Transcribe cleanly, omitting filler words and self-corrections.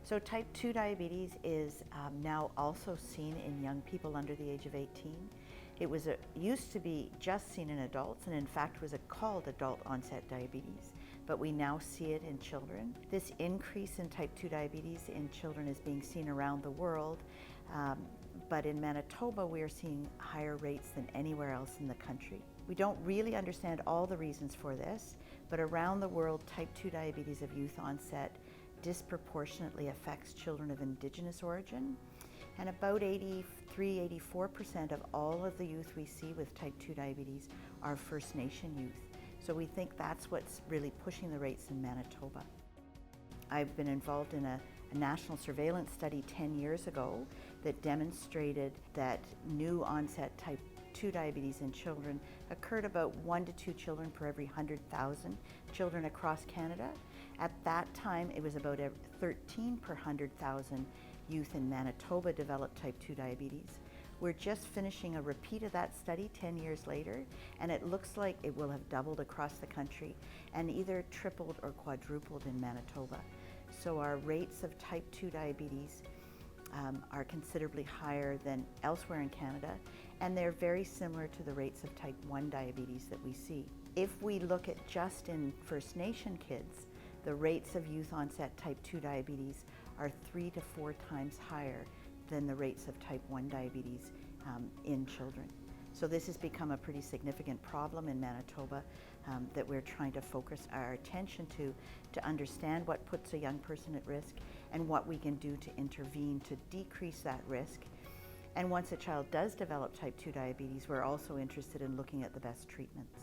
So type 2 diabetes is now also seen in young people under the age of 18. It used to be just seen in adults, and in fact was called adult onset diabetes, but we now see it in children. This increase in type 2 diabetes in children is being seen around the world, but in Manitoba we are seeing higher rates than anywhere else in the country. We don't really understand all the reasons for this, but around the world type 2 diabetes of youth onset disproportionately affects children of Indigenous origin, and about 83–84% of all of the youth we see with type 2 diabetes are First Nation youth. So we think that's what's really pushing the rates in Manitoba. I've been involved in a national surveillance study 10 years ago that demonstrated that new onset type 2 diabetes in children occurred about 1 to 2 children per every 100,000 children across Canada. At that time, it was about 13 per 100,000 youth in Manitoba developed type 2 diabetes. We're just finishing a repeat of that study 10 years later, and it looks like it will have doubled across the country and either tripled or quadrupled in Manitoba. So our rates of type 2 diabetes are considerably higher than elsewhere in Canada, and they're very similar to the rates of type 1 diabetes that we see. If we look at just in First Nation kids, the rates of youth onset type 2 diabetes are 3 to 4 times higher than the rates of type 1 diabetes in children. So this has become a pretty significant problem in Manitoba that we're trying to focus our attention to understand what puts a young person at risk and what we can do to intervene to decrease that risk. And once a child does develop type 2 diabetes, we're also interested in looking at the best treatments.